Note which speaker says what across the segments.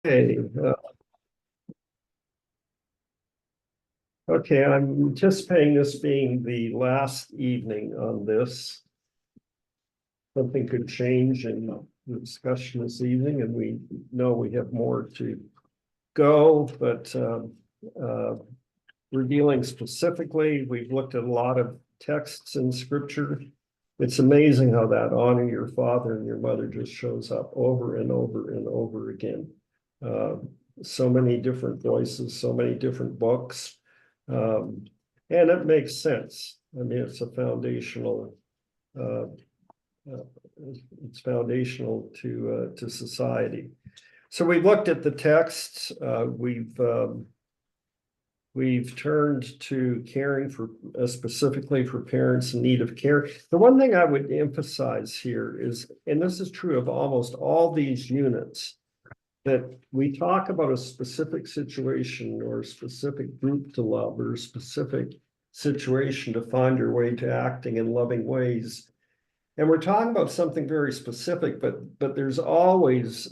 Speaker 1: Hey, okay, I'm anticipating this being the last evening on this. Something could change in the discussion this evening, and we know we have more to go, but we're dealing specifically, we've looked at a lot of texts in scripture. It's amazing how that honor your father and your mother just shows up over and over and over again. Uh, so many different voices, so many different books. Um, and it makes sense. I mean, it's a foundational, uh, uh, it's foundational to society. So we've looked at the texts. We've turned to caring for specifically for parents in need of care. The one thing I would emphasize here is, and this is true of almost all these units, that we talk about a specific situation or a specific group to love or a specific situation to find your way to acting in loving ways. And we're talking about something very specific, but there's always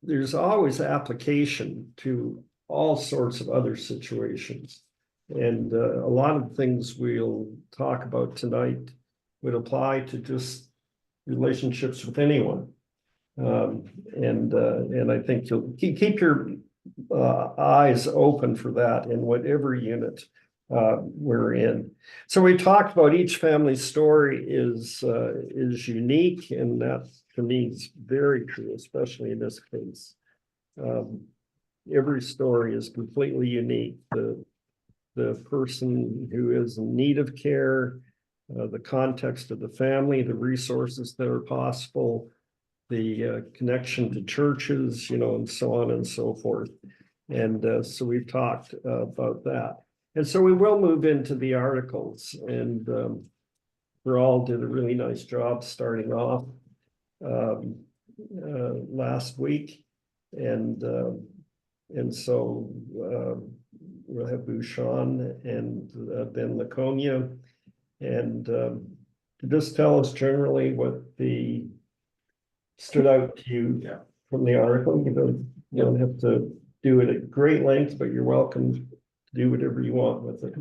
Speaker 1: application to all sorts of other situations. And a lot of things we'll talk about tonight would apply to just relationships with anyone. And I think you'll keep your eyes open for that in whatever unit we're in. So we talked about each family story is unique, and that to me is very true, especially in this case. Every story is completely unique. The person who is in need of care, the context of the family, the resources that are possible, the connection to churches, and so on and so forth. And so we've talked about that. And so we will move into the articles, and Raul did a really nice job starting off last week. And so we'll have Bouchon and Ben Laconia, and just tell us generally what the stood out to you from the article. You don't have to do it at great length, but you're welcome to do whatever you want with it.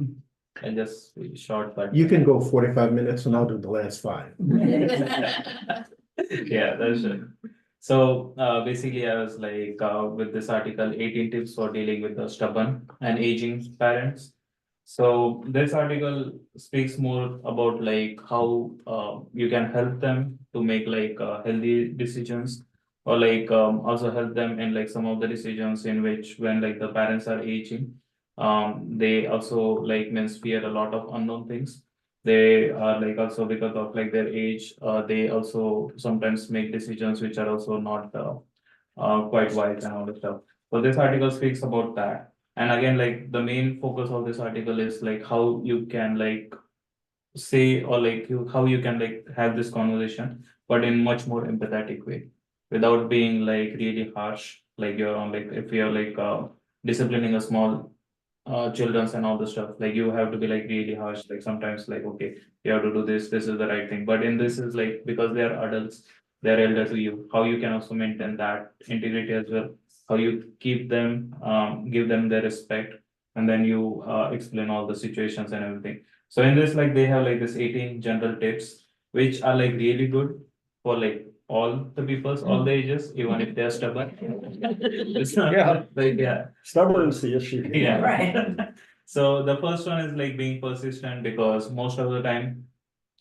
Speaker 2: And just be short, but
Speaker 3: You can go 45 minutes and I'll do the last 5.
Speaker 2: yeah, that's it. So basically, I was like with this article, 18 tips for dealing with the stubborn and aging parents. So this article speaks more about like how you can help them to make like healthy decisions, or like also help them in like some of the decisions in which when like the parents are aging, they also like means fear a lot of unknown things. They are like also because of like their age, they also sometimes make decisions which are also not quite wise and all that stuff. So this article speaks about that. And again, like the main focus of this article is like how you can like say, or like how you can like have this conversation, but in much more empathetic way, without being like really harsh. Like you're on like if you're like disciplining a small children's and all the stuff, like you have to be like really harsh, like sometimes like okay, you have to do this is the right thing, but in this is like because they are adults, they're elder to you, how you can also maintain that integrity as well, how you keep them, give them their respect, and then you explain all the situations and everything. So in this, like they have like this 18 general tips which are like really good for like all the peoples, all the ages, even if they're stubborn. It's not
Speaker 1: Yeah.
Speaker 2: like yeah.
Speaker 1: Stubborn's the issue.
Speaker 2: Yeah, right. So the first one is like being persistent, because most of the time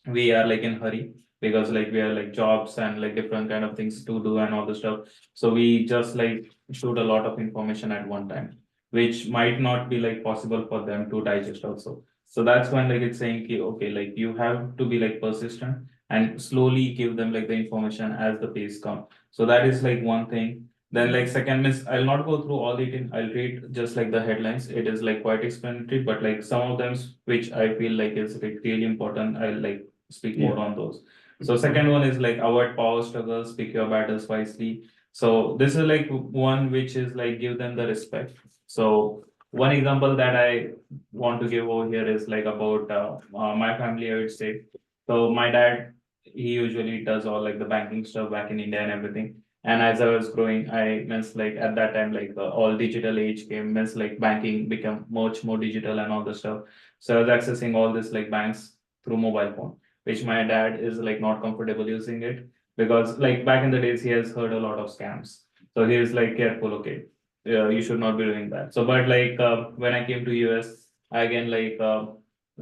Speaker 2: we are like in hurry, because like we are like jobs and like different kind of things to do and all the stuff. So we just like shoot a lot of information at one time, which might not be like possible for them to digest also. So that's when like it's saying, okay, like you have to be like persistent and slowly give them like the information as the pace come. So that is like one thing. Then like second is I'll not go through all 18. I'll read just like the headlines. It is like quite explanatory, but like some of them which I feel like is like really important, I'll like speak more on those. So second one is like avoid power struggles, pick your battles wisely. So this is like one which is like give them the respect. So one example that I want to give over here is like about my family, I would say. So my dad, he usually does all like the banking stuff back in India and everything. And as I was growing, I means like at that time, like all digital age came, means like banking became much more digital and all the stuff. So I was accessing all this like banks through mobile phone, which my dad is like not comfortable using it because like back in the days, he has heard a lot of scams. So he is like careful, okay, you should not be doing that. So, but like when I came to US, I again like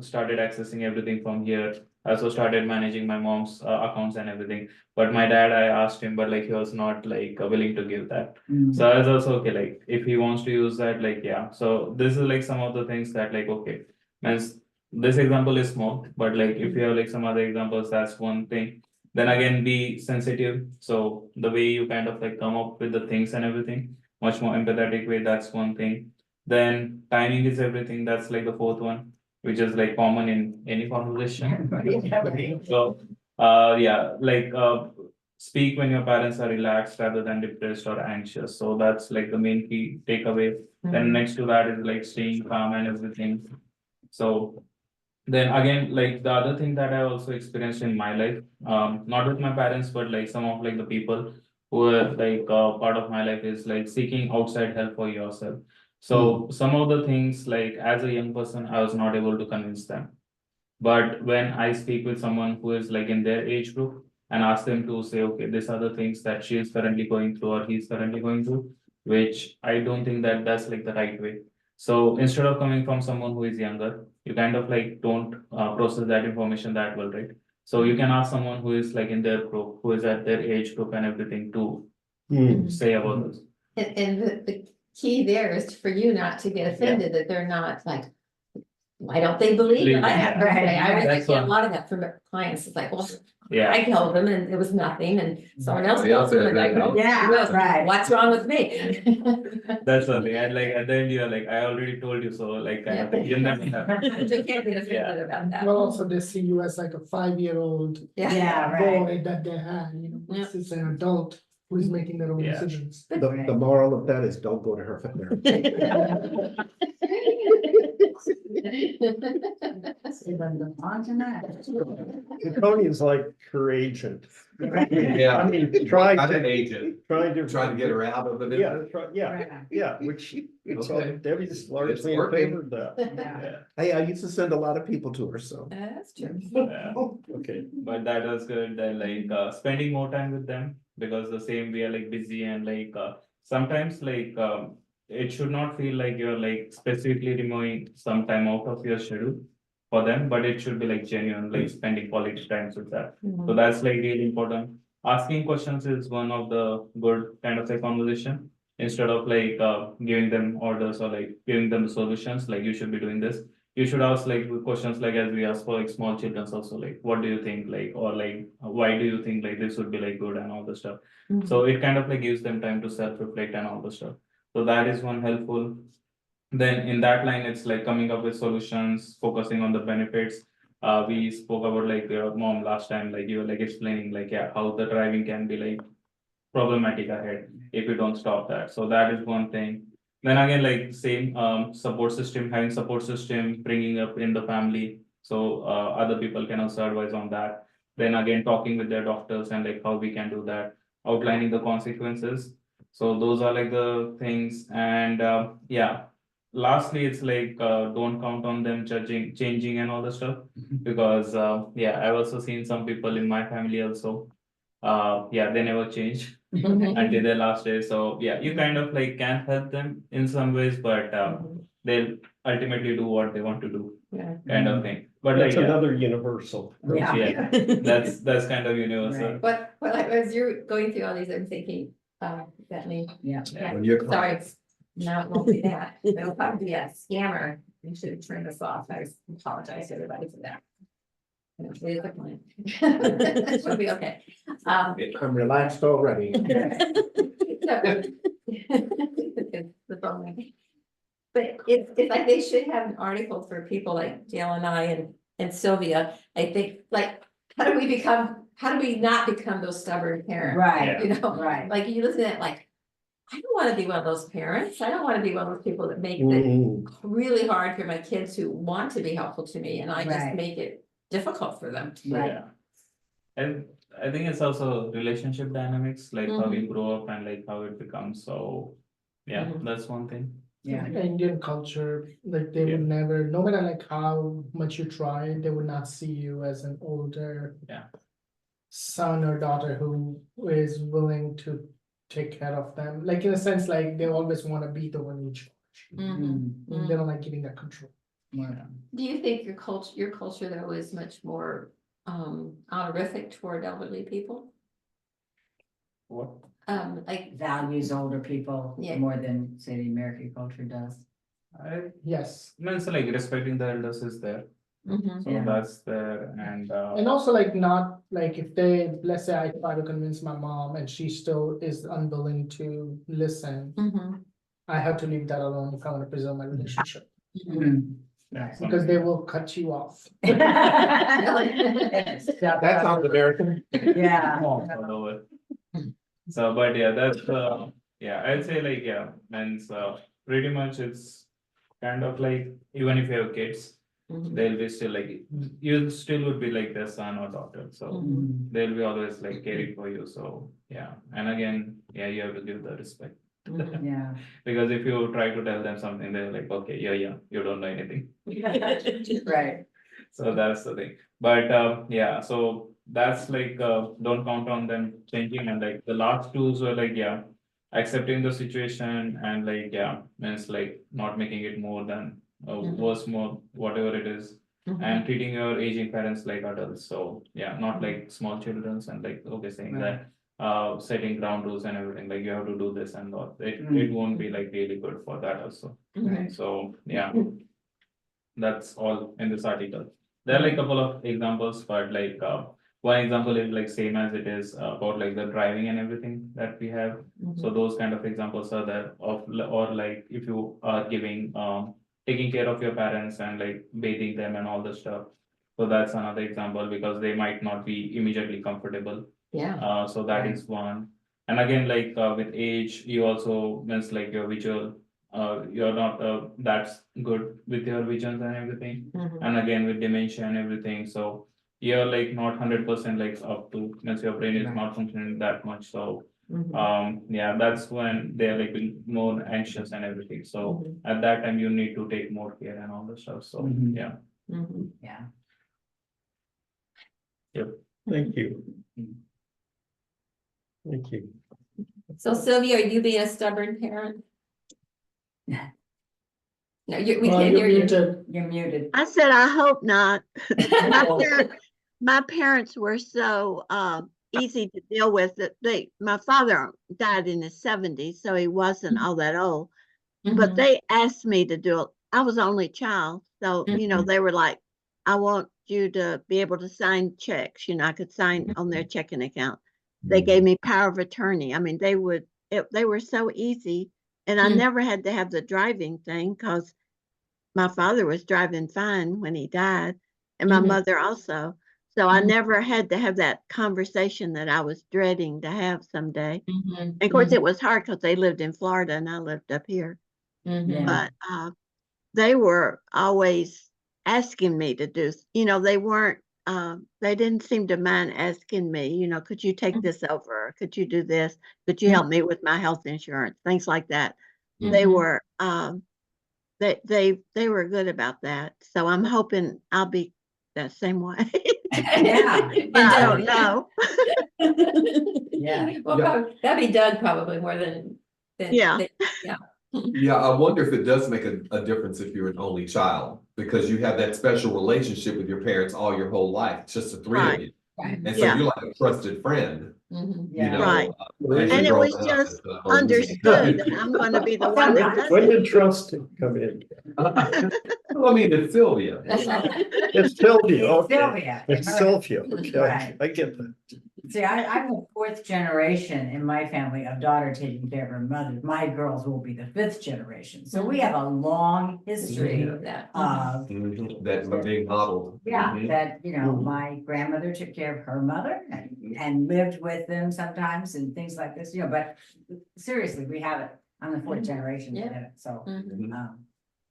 Speaker 2: started accessing everything from here. I also started managing my mom's accounts and everything. But my dad, I asked him, but like he was not like willing to give that. So I was also okay, like if he wants to use that, like yeah. So this is like some of the things that like okay, means this example is small, but like if you have like some other examples, that's one thing. Then again, be sensitive. So the way you kind of like come up with the things and everything, much more empathetic way, that's one thing. Then timing is everything, that's like the fourth one, which is like common in any conversation. So, yeah, like, speak when your parents are relaxed rather than depressed or anxious. So that's like the main key takeaway. Then next to that is like staying calm and everything. So then again, like the other thing that I also experienced in my life, not with my parents, but like some of like the people who are like part of my life is like seeking outside help for yourself. So some of the things like as a young person, I was not able to convince them. But when I speak with someone who is like in their age group and ask them to say, okay, these are the things that she is currently going through or he's currently going through, which I don't think that that's like the right way. So instead of coming from someone who is younger, you kind of like don't process that information that well, right? So you can ask someone who is like in their group, who is at their age group and everything to say about this.
Speaker 4: And the key there is for you not to get offended that they're not like, why don't they believe what I have to say? I always
Speaker 2: That's
Speaker 4: get a
Speaker 2: one.
Speaker 4: lot of that from clients. It's like, well,
Speaker 2: Yeah,
Speaker 4: I told them and it was nothing and someone else
Speaker 5: Yeah,
Speaker 4: tells them and I go,
Speaker 6: Yeah,
Speaker 4: well,
Speaker 6: right.
Speaker 4: what's wrong with me?
Speaker 2: that's something. And like at the end, you're like, I already told you so, like kind of, you never have.
Speaker 4: You can't get offended about that.
Speaker 7: Well, also they see you as like a 5-year-old
Speaker 6: Yeah, right.
Speaker 7: boy that they had, you know,
Speaker 4: Yeah.
Speaker 7: this is an adult who is making their own
Speaker 2: Yeah.
Speaker 7: decisions.
Speaker 3: The moral of that is don't go to her for therapy.
Speaker 6: On to next.
Speaker 1: Tony is like her agent.
Speaker 5: Yeah.
Speaker 1: I mean, trying
Speaker 5: I'm an
Speaker 1: to,
Speaker 5: agent,
Speaker 1: trying to.
Speaker 5: trying to get her out of the
Speaker 1: Yeah,
Speaker 5: business.
Speaker 1: yeah, which, it's all-
Speaker 5: Okay.
Speaker 1: Debbie's largely in
Speaker 5: working.
Speaker 1: favor of that.
Speaker 6: Yeah.
Speaker 2: Yeah.
Speaker 3: Hey, I used to send a lot of people to her, so.
Speaker 4: That's true.
Speaker 2: Yeah.
Speaker 1: Okay,
Speaker 2: But that was good, then like spending more time with them, because the same we are like busy and like sometimes like it should not feel like you're like specifically removing some time out of your schedule for them, but it should be like genuine, like spending quality times with that. So that's like really important. Asking questions is one of the good kind of a conversation. Instead of like giving them orders or like giving them the solutions, like you should be doing this. You should ask like questions like as we ask for like small children also, like what do you think, like, or like why do you think like this would be like good and all the stuff. So it kind of like gives them time to self-reflect and all the stuff. So that is one helpful. Then in that line, it's like coming up with solutions, focusing on the benefits. We spoke about like your mom last time, like you were like explaining like, yeah, how the driving can be like problematic ahead if you don't stop that. So that is one thing. Then again, like same support system, having support system, bringing up in the family. So other people can also advise on that. Then again, talking with their doctors and like how we can do that, outlining the consequences. So those are like the things. And yeah, lastly, it's like don't count on them judging, changing and all the stuff. Because yeah, I've also seen some people in my family also. Yeah, they never change until their last day. So yeah, you kind of like can help them in some ways, but they'll ultimately do what they want to do,
Speaker 4: Yeah.
Speaker 2: kind of thing. But like,
Speaker 1: that's
Speaker 2: yeah,
Speaker 1: another universal.
Speaker 2: yeah, that's kind of universal.
Speaker 4: But as you're going through all these, I'm thinking, that means,
Speaker 6: Yeah.
Speaker 4: yeah,
Speaker 3: When you're
Speaker 4: sorry, no, it won't be that. It'll probably be a scammer. You should have turned this off. I apologize to everybody for that. It is a plan. It'll be okay.
Speaker 3: I'm relaxed already.
Speaker 4: The phone. But it's like they should have an article for people like Gail and I and Sylvia. I think like, how do we not become those stubborn parents?
Speaker 6: Right,
Speaker 4: You know,
Speaker 6: right.
Speaker 4: like you listen at like, I don't want to be one of those parents. I don't want to be one of those people that make it
Speaker 3: Mm,
Speaker 4: really hard for my kids who want to be helpful to me and I just
Speaker 6: Right.
Speaker 4: make it difficult for them.
Speaker 6: Right.
Speaker 2: Yeah. And I think it's also relationship dynamics, like how you
Speaker 4: Mhm.
Speaker 2: grow up and like how it becomes, so. Yeah,
Speaker 4: Mhm.
Speaker 2: that's one thing.
Speaker 6: Yeah.
Speaker 7: Indian culture, like they would never, no matter like how much you try, they would not see you as an older.
Speaker 2: Yeah.
Speaker 7: Son or daughter who is willing to take care of them, like in a sense, like they always wanna be the one in charge.
Speaker 4: Mhm.
Speaker 7: They don't like giving that control.
Speaker 4: Do you think your culture though is much more honorific toward elderly people?
Speaker 2: What?
Speaker 4: Like,
Speaker 6: Values older people
Speaker 4: Yeah.
Speaker 6: more than, say, the American culture does.
Speaker 2: I
Speaker 7: Yes,
Speaker 2: mean, it's like respecting the elders is there,
Speaker 4: mhm,
Speaker 2: so
Speaker 6: Yeah.
Speaker 2: that's there
Speaker 7: and
Speaker 2: and.
Speaker 7: also like not, like if they, let's say I try to convince my mom and she still is unwilling to listen.
Speaker 4: mhm,
Speaker 7: I have to leave that alone if I wanna preserve my relationship,
Speaker 4: mhm.
Speaker 2: Yeah,
Speaker 7: because they
Speaker 2: something.
Speaker 7: will cut you off.
Speaker 6: Yes.
Speaker 3: That sounds American.
Speaker 6: Yeah.
Speaker 2: All over. So, but yeah, that's, yeah, I'd say like, yeah, and so pretty much it's kind of like, even if you have kids,
Speaker 4: Mhm.
Speaker 2: they'll be still like, you still would be like their son or daughter, so.
Speaker 4: Mhm.
Speaker 2: They'll be always like caring for you, so, yeah, and again, yeah, you have to give the respect.
Speaker 4: Mhm.
Speaker 6: Yeah.
Speaker 2: Because if you try to tell them something, they're like, okay, yeah, you don't know anything.
Speaker 6: Right.
Speaker 2: So that's the thing, but yeah, so that's like, don't count on them changing, and like the last tools were like, yeah. Accepting the situation and like, yeah, means like not making it more than, worse more, whatever it is.
Speaker 4: Mhm.
Speaker 2: And treating your aging parents like adults, so yeah, not like small childrens and like, okay, saying that. Setting ground rules and everything, like you have to do this and all, it won't be like really good for that also,
Speaker 4: Mhm.
Speaker 2: so, yeah. That's all in this article. There are like a couple of examples, but like, one example is like same as it is about like the driving and everything that we have. So those kind of examples are there of, or like if you are giving, taking care of your parents and like bathing them and all the stuff. So that's another example because they might not be immediately comfortable.
Speaker 4: Yeah,
Speaker 2: So that is one. And again, like, with age, you also means like your visual, you're not, that's good with your visions and everything.
Speaker 4: mhm.
Speaker 2: And again, with dementia and everything, so you're like not 100% like up to, means your brain is
Speaker 6: Right.
Speaker 2: not functioning that much, so.
Speaker 4: Mhm.
Speaker 2: Yeah, that's when they're like more anxious and everything, so
Speaker 4: Mhm.
Speaker 2: at that time you need to take more care and all the stuff, so,
Speaker 3: Mhm.
Speaker 2: yeah.
Speaker 4: Mhm.
Speaker 6: Yeah.
Speaker 1: Thank you. Thank you.
Speaker 4: So Sylvia, are you being a stubborn parent? No, we
Speaker 7: Well,
Speaker 4: can't
Speaker 7: you're
Speaker 4: hear you.
Speaker 7: muted.
Speaker 6: You're muted.
Speaker 8: I said, I hope not. My parents were so easy to deal with that my father died in his 70s, so he wasn't all that old. But
Speaker 4: Mhm.
Speaker 8: they asked me to do it. I was only child, so they were like, I want you to be able to sign checks. I could sign on their checking account. They gave me power of attorney. I mean, they were so easy, and I
Speaker 4: Mm.
Speaker 8: never had to have the driving thing because my father was driving fine when he died, and my
Speaker 4: Mhm.
Speaker 8: mother also. So I
Speaker 4: Mhm.
Speaker 8: never had to have that conversation that I was dreading to have someday.
Speaker 4: Mhm.
Speaker 8: And of course, it was hard because they lived in Florida and I lived up here.
Speaker 4: Mhm.
Speaker 6: Yeah.
Speaker 8: But they were always asking me to do, they weren't, they didn't seem to mind asking me, could you take this over? Could you do this? Could you help me with my health insurance? Things like that. They
Speaker 4: Mhm.
Speaker 8: were, they were good about that. So I'm hoping I'll be that same way.
Speaker 6: Yeah.
Speaker 8: But I don't know.
Speaker 6: Yeah.
Speaker 4: Well, that'd be Doug probably more than.
Speaker 8: Yeah.
Speaker 5: Yeah, I wonder if it does make a difference if you're an only child, because you have that special relationship with your parents all your whole life, it's just the three of
Speaker 8: Right.
Speaker 5: you.
Speaker 6: Right.
Speaker 5: And so
Speaker 8: Yeah.
Speaker 5: you're like a trusted friend,
Speaker 4: Mhm.
Speaker 5: you
Speaker 6: Yeah.
Speaker 5: know.
Speaker 8: Right.
Speaker 5: As
Speaker 8: And
Speaker 5: you're
Speaker 8: it was
Speaker 5: growing up,
Speaker 8: just
Speaker 5: it's a whole new-
Speaker 8: understood that I'm going to be the one that does
Speaker 1: When
Speaker 8: it.
Speaker 1: did trust come in?
Speaker 5: Well, I mean, it's Sylvia.
Speaker 1: It's Sylvia, okay.
Speaker 6: Sylvia.
Speaker 1: It's Sylvia, okay,
Speaker 6: Right.
Speaker 1: I get that.
Speaker 6: See, I'm the fourth generation in my family of daughter taking care of her mother. My girls will be the fifth generation. So we have a long history
Speaker 4: Of that.
Speaker 6: of,
Speaker 5: Mhm, that being modeled.
Speaker 6: yeah,
Speaker 5: Mhm.
Speaker 6: that,
Speaker 1: Mhm.
Speaker 6: my grandmother took care of her mother and lived with them sometimes and things like this, but seriously, we have it. I'm the fourth generation that have it, so.
Speaker 4: Mhm.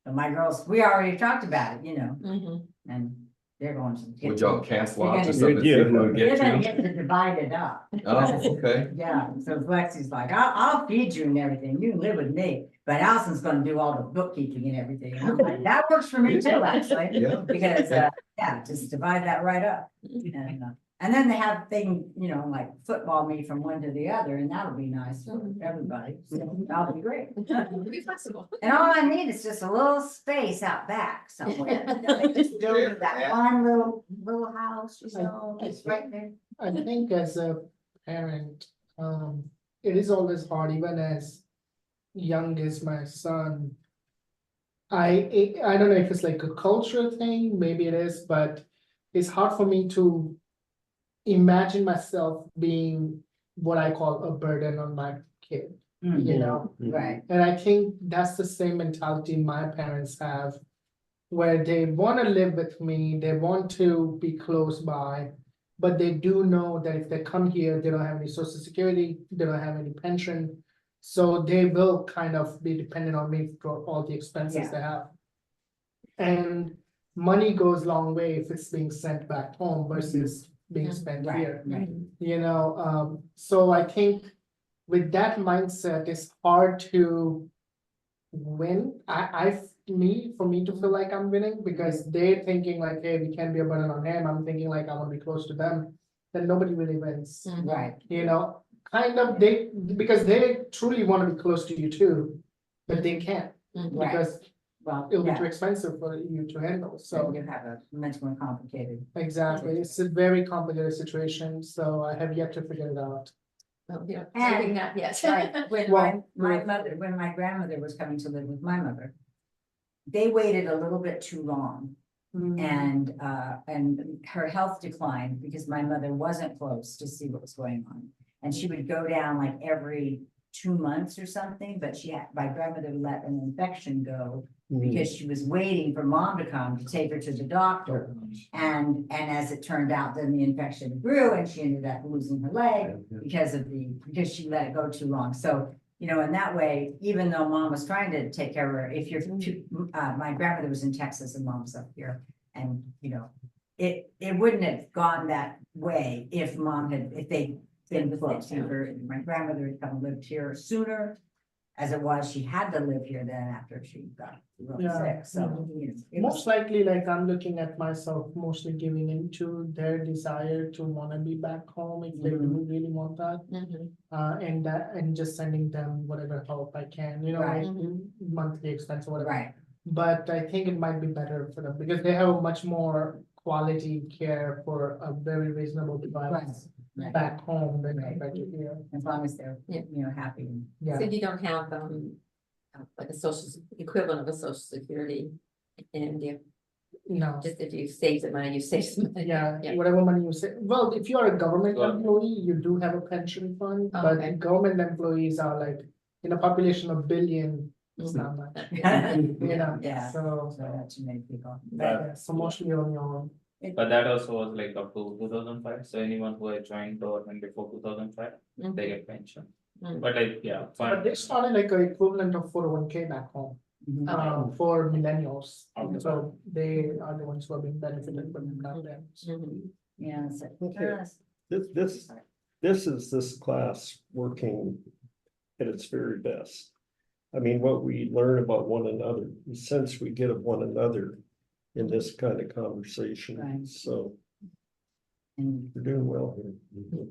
Speaker 6: So my girls, we already talked about it,
Speaker 4: Mhm.
Speaker 6: and they're going to. the
Speaker 5: Would
Speaker 6: kids'
Speaker 5: y'all
Speaker 6: room.
Speaker 5: cast
Speaker 6: You're
Speaker 5: lots or
Speaker 6: gonna-
Speaker 5: something? See who would
Speaker 6: You're
Speaker 5: get
Speaker 6: gonna
Speaker 5: you?
Speaker 6: get to divide it up.
Speaker 5: Oh, okay.
Speaker 6: Yeah, so Lexi's like, I'll feed you and everything, you can live with me, but Allison's gonna do all the bookkeeping and everything, and I'm like, that works for me too, actually.
Speaker 5: Yeah.
Speaker 6: Because, yeah, just divide that right up, and then they have thing, you know, like football me from one to the other, and that'll be nice for everybody, so that'll be great.
Speaker 4: Be flexible.
Speaker 6: And all I need is just a little space out back somewhere, just build that one little house, you know, it's right there.
Speaker 7: I think as a parent, it is always hard, even as young as my son. I don't know if it's like a cultural thing, maybe it is, but it's hard for me to imagine myself being what I call a burden on my kid, you know?
Speaker 6: Right,
Speaker 7: And I think that's the same mentality my parents have, where they want to live with me, they want to be close by, but they do know that if they come here, they don't have any social security, they don't have any pension. So they will kind of be dependent on me for all the expenses
Speaker 6: Yeah.
Speaker 7: they have. And money goes a long way if it's being sent back home versus being spent
Speaker 6: right,
Speaker 7: here.
Speaker 6: right.
Speaker 7: You know, so I think with that mindset, it's hard to win. For me to feel like I'm winning, because they're thinking like, hey, we can't be a burden on him. I'm thinking like, I want to be close to them. Then nobody really wins.
Speaker 6: Right,
Speaker 7: You know, kind of because they truly want to be close to you too, but they can't
Speaker 6: right,
Speaker 7: because
Speaker 6: well,
Speaker 7: it'll be
Speaker 6: yeah,
Speaker 7: too expensive for you to handle.
Speaker 6: so
Speaker 7: So
Speaker 6: you have a much more complicated.
Speaker 7: exactly, it's a very complicated situation. So I have yet to figure it out.
Speaker 4: Well, yeah,
Speaker 6: And-
Speaker 4: maybe not yet.
Speaker 6: Right, when
Speaker 7: Well,
Speaker 6: my mother, when my grandmother was coming to live with my mother, they waited a little bit too long. And her health declined because my mother wasn't close to see what was going on. And she would go down like every 2 months or something, but my grandmother let an infection go because she was waiting for mom to come to take her to the doctor. And as it turned out, then the infection grew and she ended up losing her leg because she let it go too long. So, you know, in that way, even though mom was trying to take care of her, if you're, my grandmother was in Texas and mom's up here. And, you know, it wouldn't have gone that way if they'd been close to her. My grandmother had come and lived here sooner. As it was, she had to live here then after she got really
Speaker 7: Yeah.
Speaker 6: sick, so, you know. it
Speaker 7: Most
Speaker 6: was-
Speaker 7: likely, like I'm looking at myself mostly giving into their desire to want to be back home if they do really want that. And just sending them whatever help I can, you know,
Speaker 6: Right.
Speaker 7: like monthly expense or whatever.
Speaker 6: Right,
Speaker 7: But I think it might be better for them because they have much more quality care for a very reasonable price
Speaker 6: right,
Speaker 7: back home than
Speaker 6: Right.
Speaker 7: compared to here.
Speaker 6: as long as they're,
Speaker 4: Yeah.
Speaker 6: you know, happy.
Speaker 7: Yeah.
Speaker 4: So you don't have, like a equivalent of a social security in India,
Speaker 7: No.
Speaker 4: just if you save the money, you save some money.
Speaker 7: Yeah, whatever money you say, well, if you are a government
Speaker 2: Well-
Speaker 7: employee, you do have a pension fund,
Speaker 4: Oh,
Speaker 7: but
Speaker 4: okay.
Speaker 7: government employees are like, in a population of billion, it's not much. You know,
Speaker 6: Yeah.
Speaker 7: so,
Speaker 6: So not too many people.
Speaker 7: yeah, so mostly on your own.
Speaker 2: But that also was like up to 2005, so anyone who had joined government before 2005, they get pension.
Speaker 4: Mhm.
Speaker 2: But like, yeah,
Speaker 7: But
Speaker 2: fine.
Speaker 7: they started like an equivalent of 401k back home,
Speaker 6: Mhm.
Speaker 7: for millennials.
Speaker 2: Okay.
Speaker 7: So they are the ones who have been benefited from that then.
Speaker 4: Mhm.
Speaker 6: Yeah, so.
Speaker 1: Okay. This is this class working at its very best. I mean, what we learn about one another, the sense we get of one another in this kind of conversation,
Speaker 6: Right.
Speaker 1: so
Speaker 6: And
Speaker 1: you're doing well here.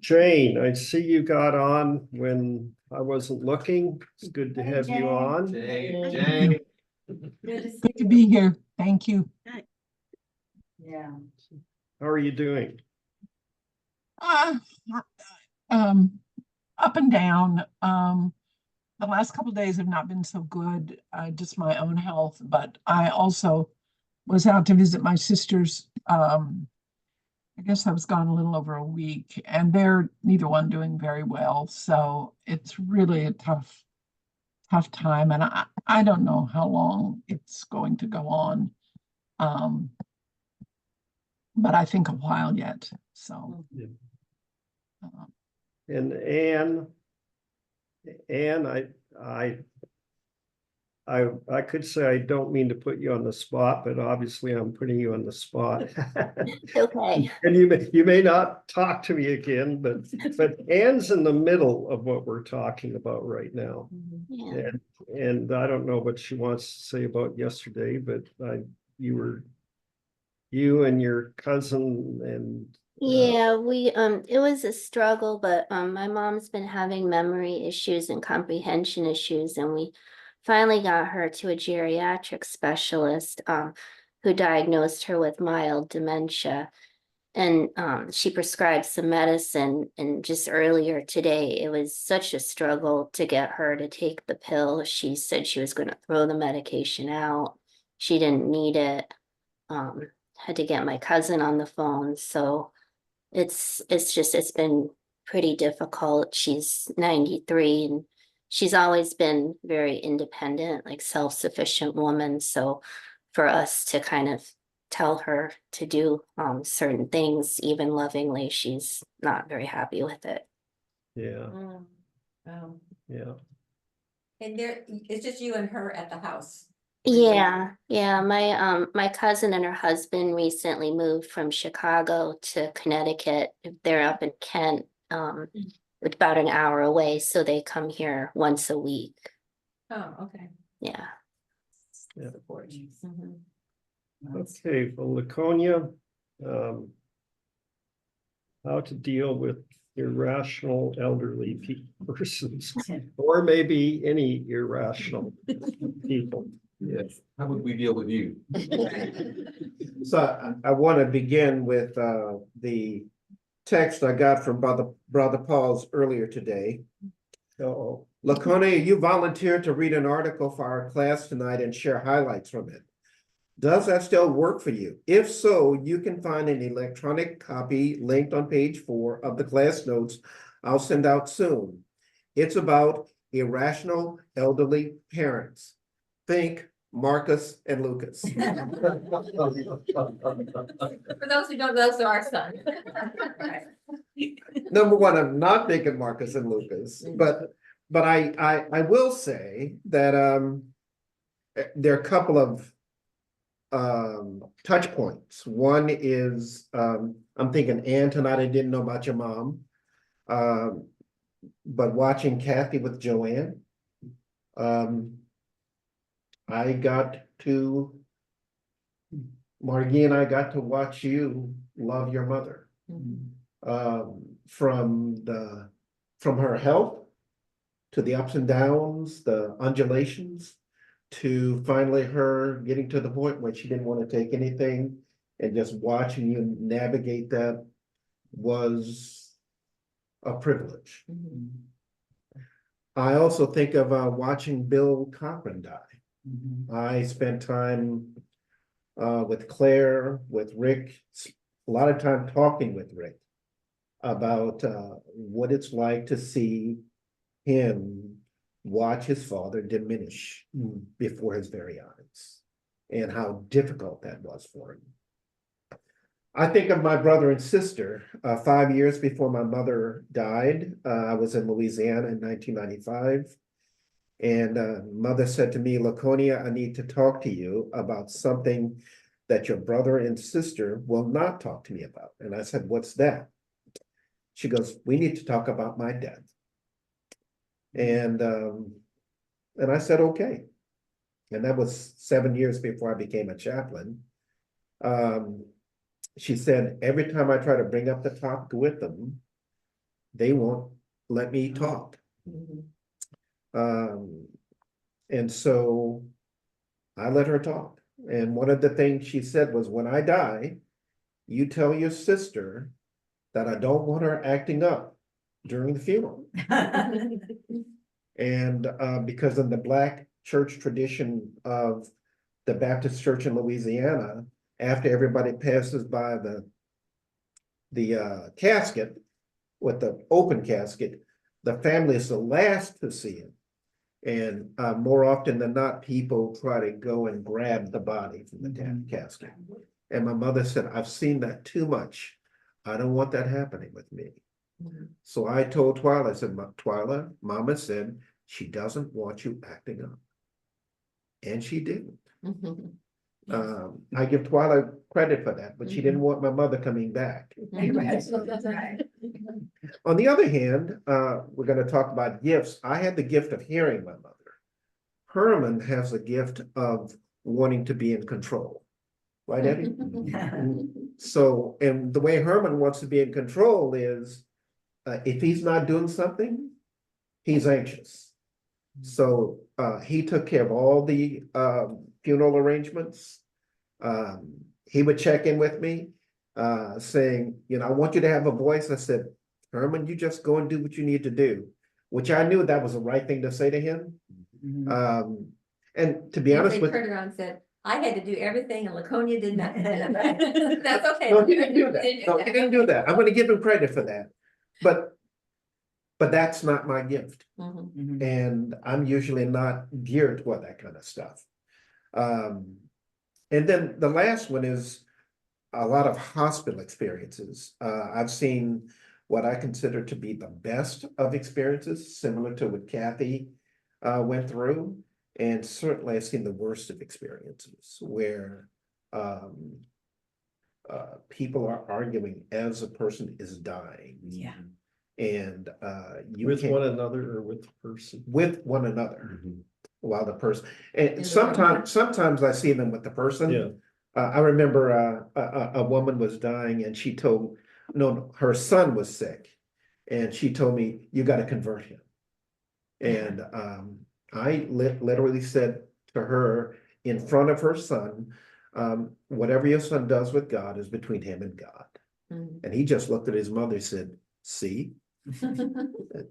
Speaker 1: Jane, I see you got on when I wasn't looking. It's good to
Speaker 6: Hey,
Speaker 1: have you
Speaker 6: Jane.
Speaker 1: on.
Speaker 5: Jane,
Speaker 6: good to see
Speaker 9: Good to
Speaker 6: you.
Speaker 9: be here. Thank you.
Speaker 6: Yeah.
Speaker 1: How are you doing?
Speaker 9: Uh, up and down. The last couple of days have not been so good, just my own health, but I also was out to visit my sisters. I guess I was gone a little over a week and they're neither one doing very well. So it's really a tough time. And I don't know how long it's going to go on. But I think a while yet, so.
Speaker 1: Yeah.
Speaker 9: um,
Speaker 1: And Anne, I I could say I don't mean to put you on the spot, but obviously I'm putting you on the spot.
Speaker 4: Okay.
Speaker 1: And you may not talk to me again, but Anne's in the middle of what we're talking about right now.
Speaker 8: Yeah.
Speaker 1: And I don't know what she wants to say about yesterday, but you and your cousin and
Speaker 10: Yeah, it was a struggle, but my mom's been having memory issues and comprehension issues, and we finally got her to a geriatric specialist who diagnosed her with mild dementia. And she prescribed some medicine, and just earlier today, it was such a struggle to get her to take the pill. She said she was going to throw the medication out. She didn't need it. Had to get my cousin on the phone, so it's been pretty difficult. She's 93 and she's always been very independent, like self-sufficient woman. So for us to kind of tell her to do certain things, even lovingly, she's not very happy with it.
Speaker 1: yeah,
Speaker 4: Oh.
Speaker 1: yeah.
Speaker 4: And it's just you and her at the house.
Speaker 10: Yeah, my cousin and her husband recently moved from Chicago to Connecticut. They're up in Kent, about an hour away, so they come here once a week.
Speaker 4: Oh, okay.
Speaker 10: Yeah.
Speaker 1: Yeah.
Speaker 4: Support. Mhm.
Speaker 1: Okay, well, Laconia, how to deal with irrational elderly persons, or maybe any irrational people.
Speaker 5: Yes, how would we deal with you?
Speaker 3: So I want to begin with the text I got from Brother Paul's earlier today.
Speaker 1: Oh,
Speaker 3: Laconia, you volunteered to read an article for our class tonight and share highlights from it. Does that still work for you? If so, you can find an electronic copy linked on page 4 of the class notes I'll send out soon. It's about irrational elderly parents. Think Marcus and Lucas.
Speaker 4: For those who don't, those are our sons.
Speaker 3: Number one, I'm not thinking Marcus and Lucas, but I will say that there are a couple of touch points. One is I'm thinking, Ann, tonight I didn't know about your mom. But watching Kathy with Joanne, Margie and I got to watch you love your mother. From her health to the ups and downs, the undulations, to finally her getting to the point where she didn't want to take anything, and just watching you navigate that was a privilege. I also think of watching Bill Cochran die. I spent time with Claire, with Rick, a lot of time talking with Rick about what it's like to see him watch his father diminish before his very eyes, and how difficult that was for him. I think of my brother and sister. 5 years before my mother died, I was in Louisiana in 1995. And mother said to me, Laconia, I need to talk to you about something that your brother and sister will not talk to me about. And I said, what's that? She goes, we need to talk about my death. And I said, okay. And that was 7 years before I became a chaplain. She said, every time I try to bring up the topic with them, they won't let me talk. And so I let her talk. And one of the things she said was, when I die, you tell your sister that I don't want her acting up during the funeral. And because in the Black church tradition of the Baptist church in Louisiana, after everybody passes by the casket, with the open casket, the family is the last to see it. And more often than not, people try to go and grab the body from the casket. And my mother said, I've seen that too much. I don't want that happening with me. So I told Twyla, I said, Twyla, Mama said she doesn't want you acting up. and she didn't.
Speaker 4: Mhm.
Speaker 3: I give Twyla credit for that, but she didn't want my mother coming back.
Speaker 6: Right.
Speaker 3: On the other hand, we're gonna talk about gifts. I had the gift of hearing my mother. Herman has the gift of wanting to be in control. Right, Eddie? So, and the way Herman wants to be in control is, if he's not doing something, he's anxious. So, he took care of all the, funeral arrangements. He would check in with me, saying, you know, I want you to have a voice. I said, Herman, you just go and do what you need to do, which I knew that was the right thing to say to him. And to be honest
Speaker 4: They
Speaker 3: with.
Speaker 4: turned around and said, I had to do everything and Laconia did nothing. That's okay.
Speaker 3: No, he didn't do that. No, he didn't do that. I'm gonna give him credit for that. But that's not my gift.
Speaker 4: Mhm.
Speaker 3: And I'm usually not geared toward that kind of stuff. And then the last one is a lot of hospital experiences. I've seen what I consider to be the best of experiences, similar to what Kathy went through. And certainly I've seen the worst of experiences where people are arguing as a person is dying.
Speaker 6: Yeah.
Speaker 3: And you
Speaker 1: With
Speaker 3: can't,
Speaker 1: one another or with the person.
Speaker 3: with one another while the person,
Speaker 4: In
Speaker 3: and
Speaker 4: the
Speaker 3: sometimes I see them with the person.
Speaker 1: Yeah.
Speaker 3: I remember a woman was dying and she told, no, her son was sick. And she told me, you got to convert him. And I literally said to her in front of her son, whatever your son does with God is between him and God.
Speaker 4: Mhm.
Speaker 3: And he just looked at his mother and said, see?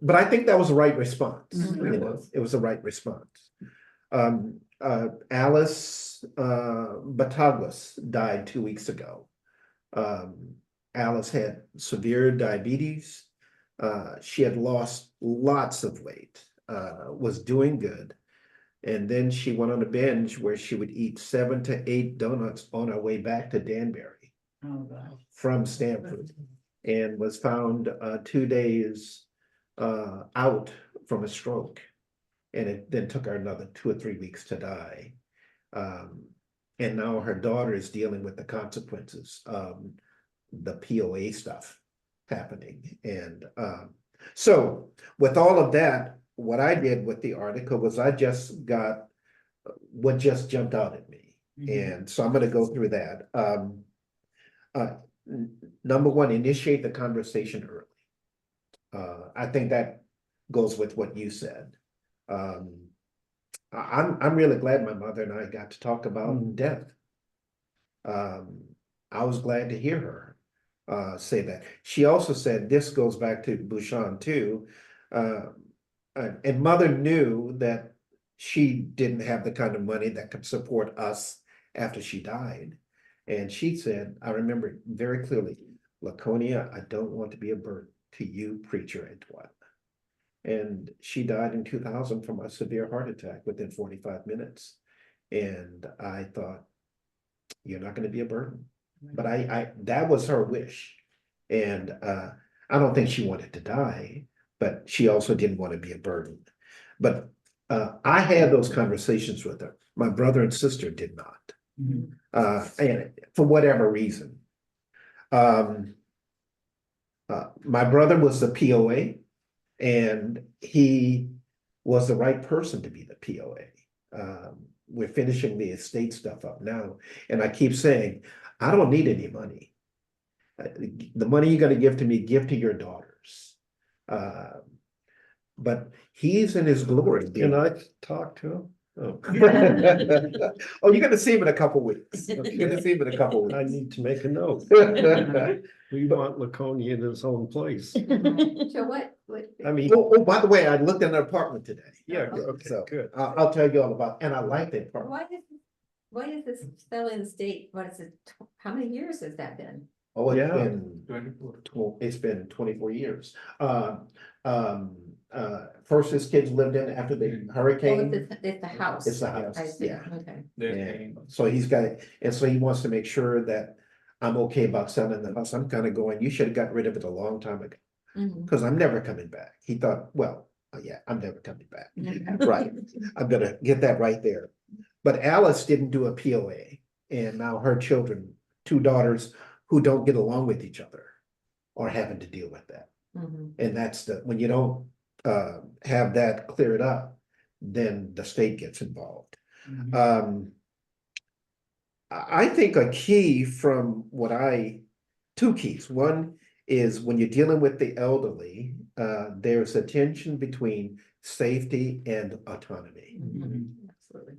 Speaker 3: But I think that was the right response.
Speaker 4: Mhm.
Speaker 3: You know, it was the right response. Alice Bataguas died 2 weeks ago. Alice had severe diabetes. She had lost lots of weight, was doing good. And then she went on a binge where she would eat 7 to 8 donuts on her way back to Danbury
Speaker 6: Oh, God.
Speaker 3: from Stanford, and was found 2 days out from a stroke. And it then took her another 2 or 3 weeks to die. And now her daughter is dealing with the consequences of the POA stuff happening. And so with all of that, what I did with the article was I just got what just jumped out at me. And so I'm going to go through that. Number one, initiate the conversation early. I think that goes with what you said. I'm really glad my mother and I got to talk about death. I was glad to hear her say that. She also said, this goes back to Bouchon too. And mother knew that she didn't have the kind of money that could support us after she died. And she said, I remember very clearly, Laconia, I don't want to be a burden to you, preacher Antoine. And she died in 2000 from a severe heart attack within 45 minutes. And I thought, you're not going to be a burden. But I that was her wish. And I don't think she wanted to die, but she also didn't want to be a burden. But I had those conversations with her. My brother and sister did not. And for whatever reason. My brother was the POA, and he was the right person to be the POA. We're finishing the estate stuff up now, and I keep saying, I don't need any money. The money you're going to give to me, give to your daughters. But he's in his glory.
Speaker 1: Can I talk to him? Oh,
Speaker 3: Oh, you're going to see him in a couple weeks. You're going to see him in a couple
Speaker 1: I
Speaker 3: weeks.
Speaker 1: need to make a note. We want Laconia in his own place.
Speaker 4: So what?
Speaker 1: I mean,
Speaker 3: Oh, by the way, I looked in an apartment today.
Speaker 1: yeah, okay,
Speaker 3: So
Speaker 1: good.
Speaker 3: I'll tell you all about, and I like the apartment.
Speaker 4: Why is this selling the state? What is it? How many years has that been?
Speaker 3: Oh, it's
Speaker 1: Yeah.
Speaker 3: been
Speaker 2: 24.
Speaker 3: it's been 24 years. First his kids lived in after the
Speaker 4: Oh,
Speaker 3: hurricane.
Speaker 4: it's the house.
Speaker 3: It's the house,
Speaker 4: I see,
Speaker 3: yeah.
Speaker 4: okay.
Speaker 2: They're
Speaker 3: Yeah.
Speaker 2: paying.
Speaker 3: So he's got, and so he wants to make sure that I'm okay about selling the house. I'm kind of going, you should have got rid of it a long time ago,
Speaker 4: Mhm.
Speaker 3: because I'm never coming back. He thought, well, yeah, I'm never coming back.
Speaker 4: Okay.
Speaker 3: Right. I'm gonna get that right there. But Alice didn't do a POA, and now her children, 2 daughters who don't get along with each other are having to deal with that.
Speaker 4: Mhm.
Speaker 3: And that's when you don't have that cleared up, then the state gets involved. I think a key from two keys. One is when you're dealing with the elderly, there's a tension between safety and autonomy.
Speaker 4: Absolutely.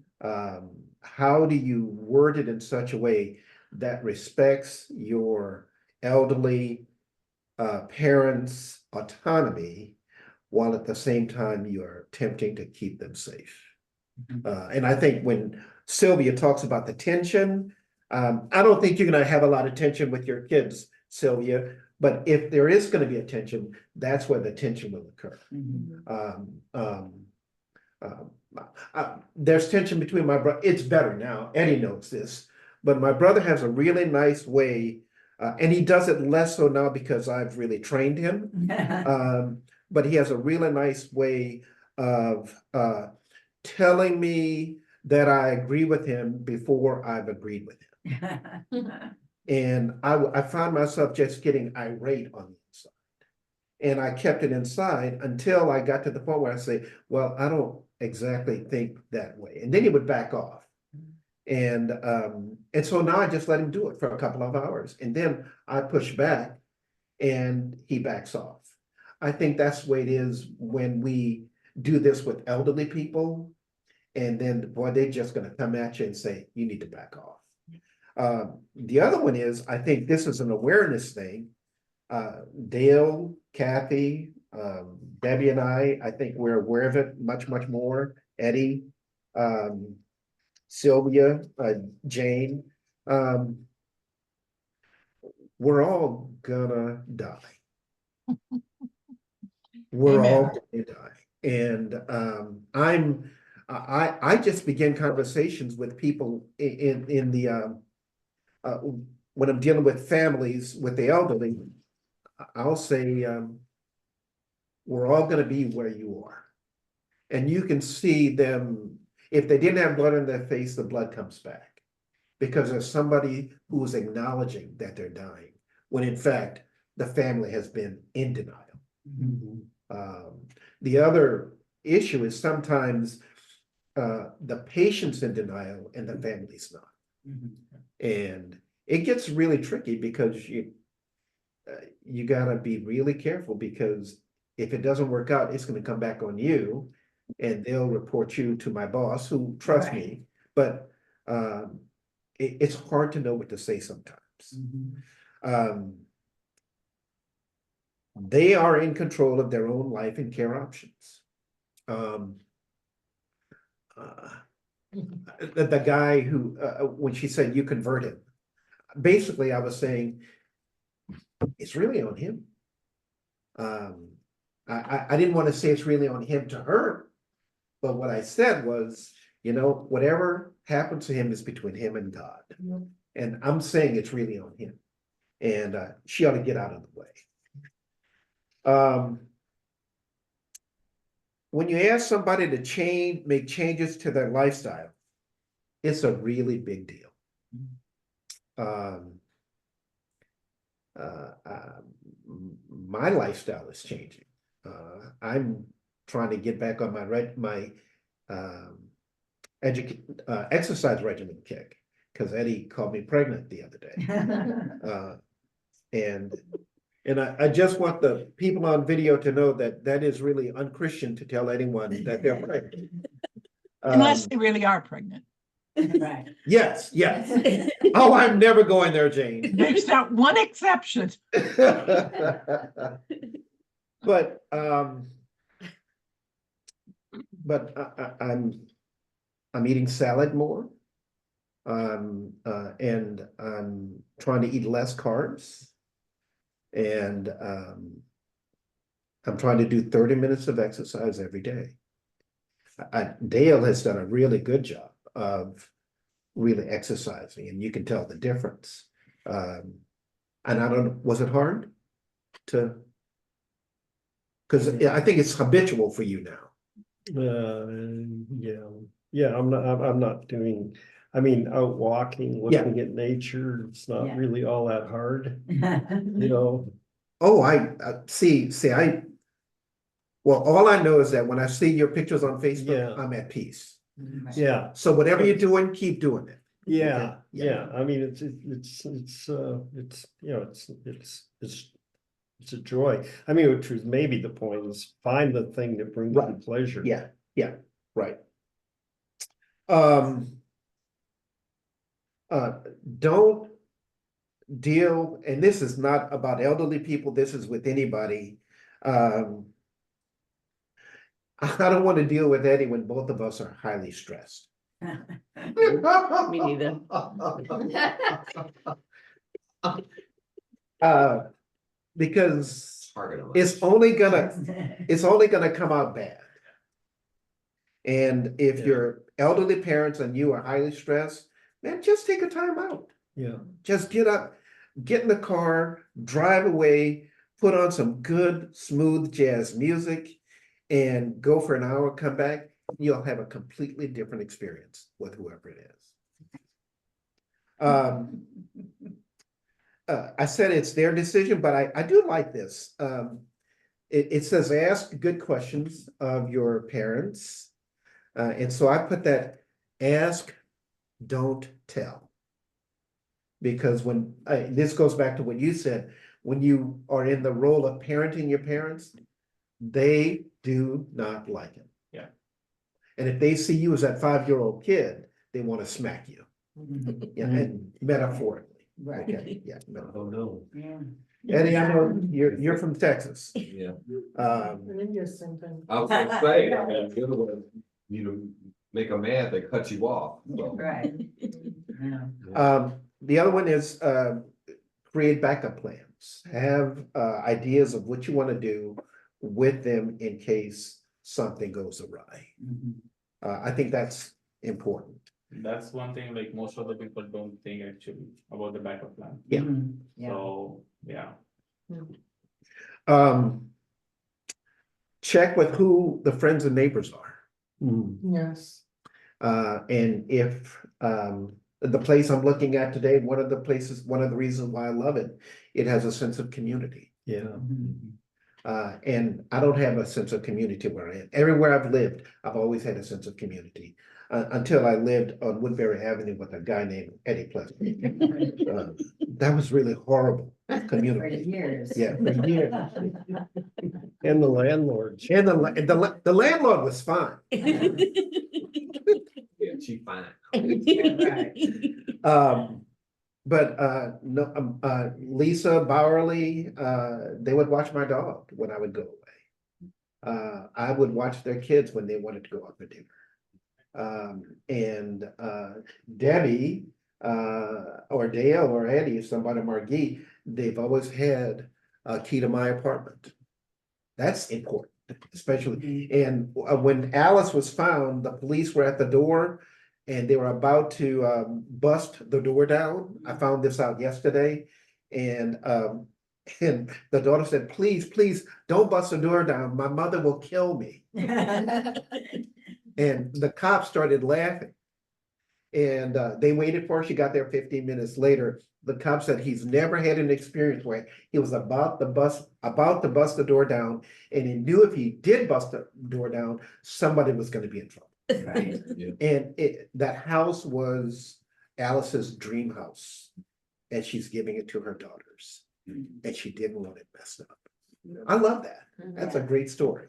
Speaker 3: How do you word it in such a way that respects your elderly parents' autonomy, while at the same time you're attempting to keep them safe? And I think when Sylvia talks about the tension, I don't think you're gonna have a lot of tension with your kids, Sylvia, but if there is gonna be a tension, that's where the tension will occur. There's tension between my brother. It's better now. Eddie knows this, but my brother has a really nice way, and he does it less so now because I've really trained him. But he has a really nice way of telling me that I agree with him before I've agreed with him. And I found myself just getting irate on the inside. And I kept it inside until I got to the point where I say, well, I don't exactly think that way. And then he would back off. And so now I just let him do it for a couple of hours. And then I push back and he backs off. I think that's the way it is when we do this with elderly people. And then, boy, they're just gonna come at you and say, you need to back off. The other one is, I think this is an awareness thing. Dale, Kathy, Debbie and I think we're aware of it much, much more. Eddie, Sylvia, Jane, we're all gonna die. We're
Speaker 9: Amen.
Speaker 3: all gonna die. And I just begin conversations with people in the when I'm dealing with families with the elderly. I'll say, we're all gonna be where you are. And you can see them, if they didn't have blood in their face, the blood comes back. Because there's somebody who's acknowledging that they're dying, when in fact, the family has been in denial. The other issue is sometimes the patient's in denial and the family's not. And it gets really tricky because you gotta be really careful, because if it doesn't work out, it's gonna come back on you, and they'll report you to my boss, who trusts me. But it's hard to know what to say sometimes. They are in control of their own life and care options. The guy who, when she said you convert him, basically I was saying, it's really on him. I didn't want to say it's really on him to her, but what I said was, whatever happens to him is between him and God. And I'm saying it's really on him. And she ought to get out of the way. When you ask somebody to make changes to their lifestyle, it's a really big deal. My lifestyle is changing. I'm trying to get back on my exercise regimen kick, because Eddie called me pregnant the other day. And I just want the people on video to know that that is really unchristian to tell anyone that they're pregnant.
Speaker 9: Unless they really are pregnant.
Speaker 6: Right.
Speaker 3: Yes. Oh, I'm never going there, Jane.
Speaker 9: There's not one exception.
Speaker 3: But I'm eating salad more. And I'm trying to eat less carbs. And I'm trying to do 30 minutes of exercise every day. Dale has done a really good job of really exercising, and you can tell the difference. And I don't know, was it hard to? Because I think it's habitual for you now.
Speaker 1: Yeah, I'm not doing, I mean, out walking,
Speaker 3: Yeah.
Speaker 1: looking at nature, it's not
Speaker 6: Yeah.
Speaker 1: really all that hard, you know?
Speaker 3: Oh, see, well, all I know is that when I see your pictures on Facebook,
Speaker 1: Yeah.
Speaker 3: I'm at peace.
Speaker 1: Yeah,
Speaker 3: So whatever you're doing, keep doing it.
Speaker 1: yeah,
Speaker 3: Okay, yeah.
Speaker 1: yeah, I mean, it's, you know, it's a joy. I mean, which was maybe the point is find the thing that brings you
Speaker 3: Right.
Speaker 1: pleasure.
Speaker 3: Yeah, right. Don't deal, and this is not about elderly people, this is with anybody. I don't want to deal with Eddie when both of us are highly stressed.
Speaker 11: Me neither.
Speaker 3: Because
Speaker 5: Target on
Speaker 3: it's only gonna come out bad. And if
Speaker 1: Yeah.
Speaker 3: your elderly parents and you are highly stressed, man, just take a time out.
Speaker 1: Yeah,
Speaker 3: Just get up, get in the car, drive away, put on some good, smooth jazz music, and go for an hour, come back. You'll have a completely different experience with whoever it is. I said it's their decision, but I do like this. It says ask good questions of your parents. And so I put that ask, don't tell. Because this goes back to what you said, when you are in the role of parenting your parents, they do not like it.
Speaker 2: Yeah.
Speaker 3: And if they see you as that 5-year-old kid, they want to smack you. Yeah, and metaphorically.
Speaker 6: Right.
Speaker 3: Okay, yeah.
Speaker 5: Oh, no.
Speaker 6: Yeah.
Speaker 3: Eddie, I know you're from Texas.
Speaker 5: Yeah.
Speaker 7: In India, same thing.
Speaker 5: I was gonna say, I mean, you're the one, you know, make a man that cuts you off. So,
Speaker 6: Right. Yeah.
Speaker 3: The other one is create backup plans. Have ideas of what you want to do with them in case something goes awry. I think that's important.
Speaker 2: That's one thing like most of the people don't think actually about the backup plan.
Speaker 3: Yeah.
Speaker 6: Yeah.
Speaker 2: So, yeah.
Speaker 3: Check with who the friends and neighbors are.
Speaker 7: Yes.
Speaker 3: And if the place I'm looking at today, one of the reasons why I love it, it has a sense of community.
Speaker 1: yeah,
Speaker 3: And I don't have a sense of community where I am. Everywhere I've lived, I've always had a sense of community. Until I lived on Woodbury Avenue with a guy named Eddie Pleasant. That was really horrible
Speaker 6: For
Speaker 3: community.
Speaker 6: years.
Speaker 3: Yeah, for years.
Speaker 1: and the landlords.
Speaker 3: And the landlord was fine.
Speaker 5: yeah, she fine.
Speaker 3: But Lisa Bowerly, they would watch my dog when I would go away. I would watch their kids when they wanted to go out for dinner. And Debbie, or Dale or Eddie, somebody Margee, they've always had a key to my apartment. That's important, especially. And when Alice was found, the police were at the door and they were about to bust the door down. I found this out yesterday. And the daughter said, please don't bust the door down. My mother will kill me. And the cops started laughing. And they waited for her. She got there 15 minutes later. The cop said he's never had an experience where he was about to bust the door down, and he knew if he did bust the door down, somebody was going to be in trouble.
Speaker 6: Right.
Speaker 3: And that house was Alice's dream house, and she's giving it to her daughters, and she didn't want it messed up. I love that. That's a great story.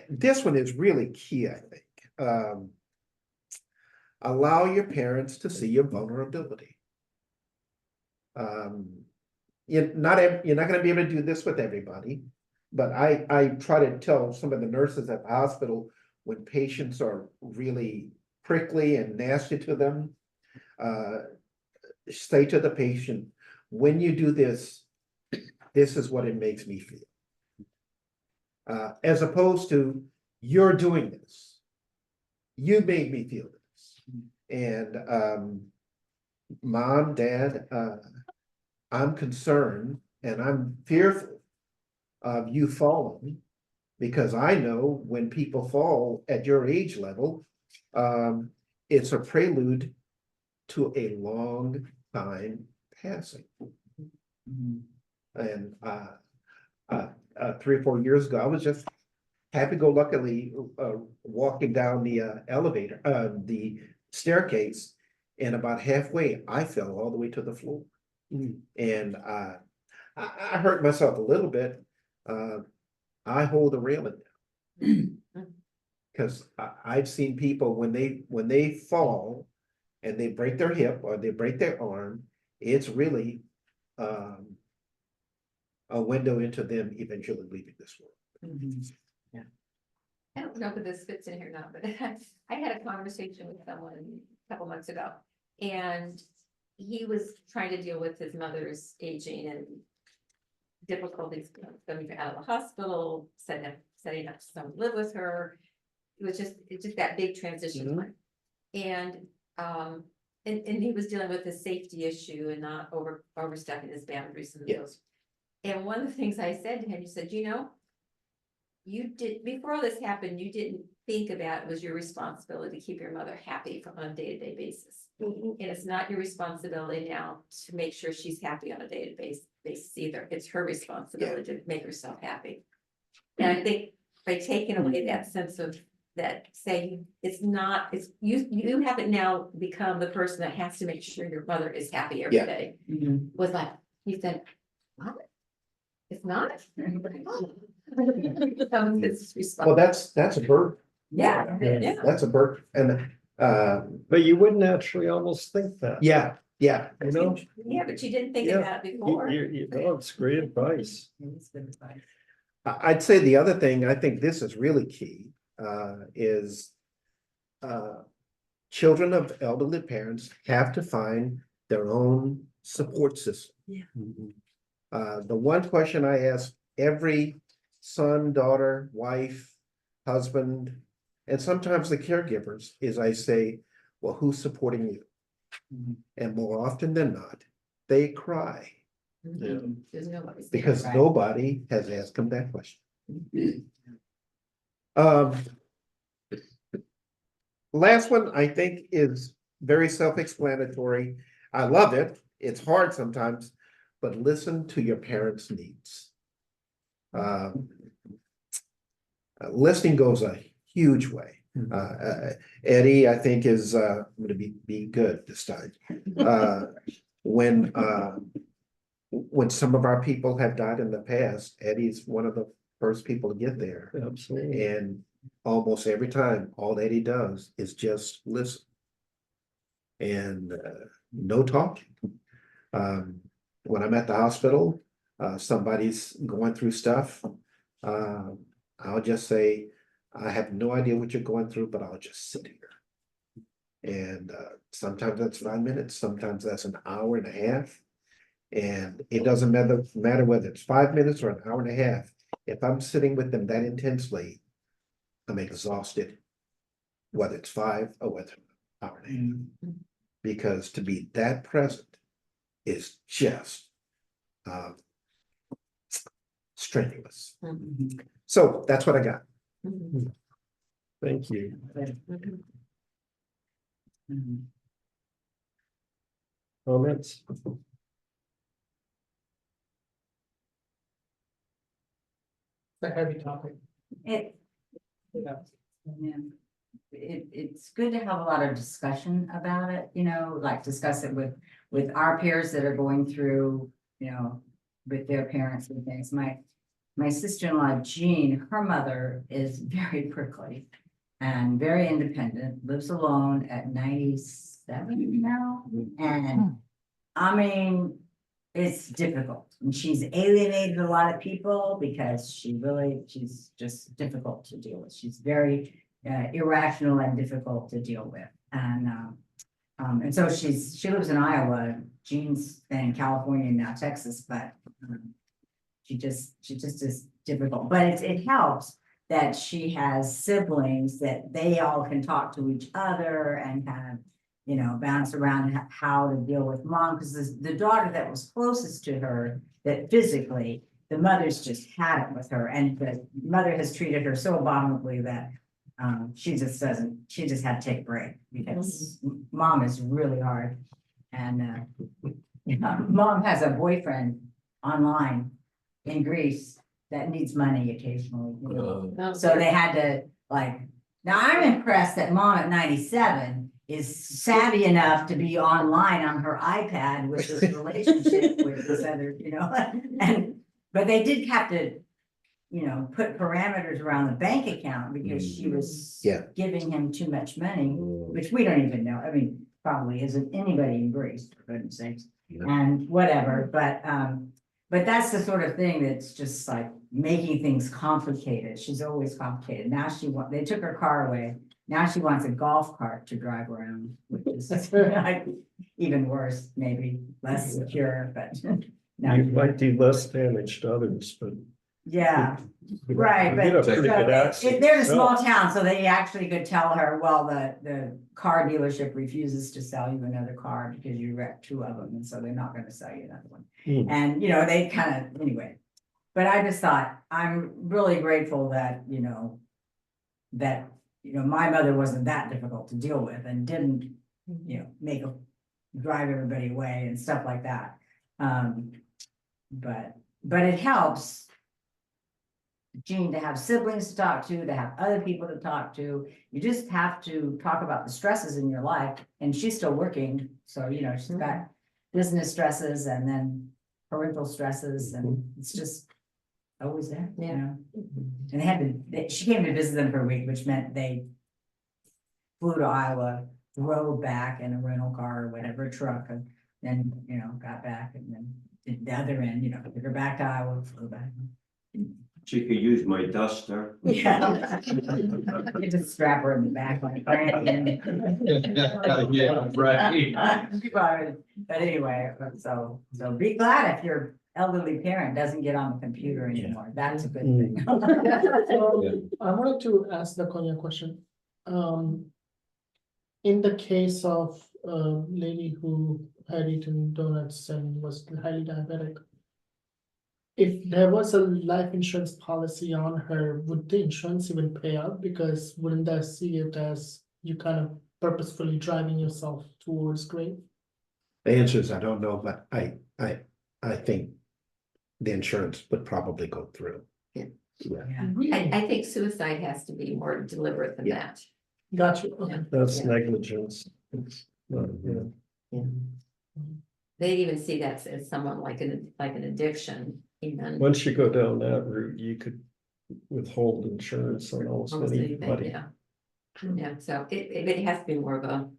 Speaker 3: This one is really key, I think. Allow your parents to see your vulnerability. You're not going to be able to do this with everybody, but I try to tell some of the nurses at the hospital when patients are really prickly and nasty to them, say to the patient, when you do this, this is what it makes me feel. As opposed to, you're doing this. You made me feel this. And Mom, Dad, I'm concerned and I'm fearful of you falling Because I know when people fall at your age level, it's a prelude to a long time passing. And 3 or 4 years ago, I was just happy-go-luckily walking down the elevator, the staircase, and about halfway, I fell all the way to the floor. And I hurt myself a little bit. I hold the railing down. Because I've seen people when they fall and they break their hip or they break their arm, it's really a window into them eventually leaving this world.
Speaker 4: I don't know if this fits in here now, but I had a conversation with someone a couple months ago. And he was trying to deal with his mother's aging and difficulties coming out of the hospital, setting up someone to live with her. It's just that big transition time. And he was dealing with the safety issue and not overstepping his boundaries and those. And one of the things I said to him, he said, you did, before all this happened, you didn't think about it was your responsibility to keep your mother happy on a day-to-day basis. And it's not your responsibility now to make sure she's happy on a day-to-day basis either. It's her responsibility to make herself happy. And I think by taking away that sense of that, saying it's you haven't now become the person that has to make sure your mother is happy every day. Was like, he said, what? It's not?
Speaker 3: Well, that's a bird.
Speaker 4: Yeah.
Speaker 3: That's a bird. And
Speaker 1: But you wouldn't actually almost think that.
Speaker 3: yeah.
Speaker 4: Yeah, but you didn't think about it before.
Speaker 1: It's great advice.
Speaker 3: I'd say the other thing, I think this is really key, is children of elderly parents have to find their own support system. The one question I ask every son, daughter, wife, husband, and sometimes the caregivers is I say, well, who's supporting you? And more often than not, they cry because nobody has asked them that question. Last one I think is very self-explanatory. I love it. It's hard sometimes, but listen to your parents' needs. Listening goes a huge way. Eddie, I think, is going to be good this time. When some of our people have died in the past, Eddie's one of the first people to get there.
Speaker 1: Absolutely.
Speaker 3: And almost every time, all Eddie does is just listen. And no talking. When I'm at the hospital, somebody's going through stuff. I'll just say, I have no idea what you're going through, but I'll just sit here. And sometimes that's 5 minutes, sometimes that's an hour and a half. And it doesn't matter whether it's 5 minutes or an hour and a half. If I'm sitting with them that intensely, I'm exhausted, whether it's 5 or whether it's an hour and a half. Because to be that present is just strenuous. So that's what I got.
Speaker 1: Thank you. Comments?
Speaker 7: It's a heavy topic.
Speaker 6: It's good to have a lot of discussion about it, like discuss it with our peers that are going through, with their parents and things. My sister-in-law, Jean, her mother is very prickly and very independent, lives alone at 97 now. And I mean, it's difficult. And she's alienated a lot of people because she's just difficult to deal with. She's very irrational and difficult to deal with. And so she lives in Iowa. Jean's been in California and now Texas, but she just is difficult. But it helps that she has siblings that they all can talk to each other and kind of, bounce around how to deal with mom. Because the daughter that was closest to her, that physically the mother's just had it with her, and the mother has treated her so abominably that she just had to take a break, because mom is really hard. And mom has a boyfriend online in Greece that needs money occasionally, you know. So they had to like, now I'm impressed that mom at 97 is savvy enough to be online on her iPad with this relationship with this other, you know, but they did have to, you know, put parameters around the bank account because she was giving him too much money, which we don't even know. I mean, probably isn't anybody in Greece, for goodness sakes, and whatever, but that's the sort of thing that's just like making things complicated. She's always complicated. Now they took her car away. Now she wants a golf cart to drive around, which is like even worse, maybe less secure, but.
Speaker 1: You might do less damage to others, but.
Speaker 6: Yeah,
Speaker 1: you
Speaker 6: right,
Speaker 1: get a
Speaker 6: but
Speaker 1: pretty good access
Speaker 6: they're a small
Speaker 1: yourself.
Speaker 6: town, so they actually could tell her, well, the car dealership refuses to sell you another car because you wrecked two of them, and so they're not gonna sell you another one. And, you know, they kind of, anyway. But I just thought, I'm really grateful that, you know, my mother wasn't that difficult to deal with and didn't, you know, drive everybody away and stuff like that. But it helps Jean to have siblings to talk to have other people to talk to. You just have to talk about the stresses in your life, and she's still working. So, you know, she's got business stresses and then parental stresses, and it's just always there, you know. And she came to visit them for a week, which meant they flew to Iowa, drove back in a rental car or whatever, truck, and then, you know, got back, and then did the other end, you know, took her back to Iowa, flew back.
Speaker 12: She could use my duster.
Speaker 6: Yeah. You just strap her in the back like.
Speaker 5: Yeah, right.
Speaker 6: But anyway, so be glad if your elderly parent doesn't get on the computer anymore. That's a good thing.
Speaker 7: I wanted to ask the Konya question. In the case of a lady who had eaten donuts and was highly diabetic, if there was a life insurance policy on her, would the insurance even pay out? Because wouldn't that see it as you kind of purposefully driving yourself towards grave?
Speaker 3: The answer is I don't know, but I think the insurance would probably go through.
Speaker 4: Yeah.
Speaker 3: Yeah.
Speaker 4: I think suicide has to be more deliberate than that.
Speaker 7: Got you. Okay.
Speaker 1: That's
Speaker 4: Yeah.
Speaker 1: negligence. It's not,
Speaker 4: They even see that as someone like an addiction, even.
Speaker 1: Once you go down that route, you could withhold insurance on almost
Speaker 4: Almost anything,
Speaker 1: anybody.
Speaker 4: yeah. Yeah, so it has to be more of a.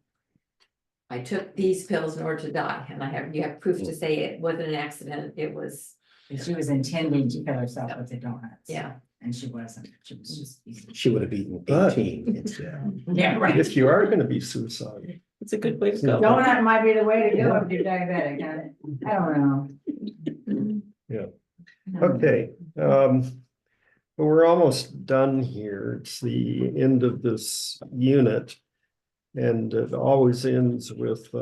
Speaker 4: I took these pills in order to die, and you have proof to say it wasn't an accident, it was.
Speaker 6: And she was intending to kill herself with the donuts.
Speaker 4: Yeah.
Speaker 6: And she wasn't. She was just.
Speaker 3: She would have eaten
Speaker 1: But-
Speaker 3: 18 instead.
Speaker 6: Yeah, right.
Speaker 1: If you are gonna be suicidal.
Speaker 11: It's a good way to go.
Speaker 6: Donut might be the way to go if you're diabetic, huh? I don't know.
Speaker 1: Yeah. Okay, but we're almost done here. It's the end of this unit. And it always ends with,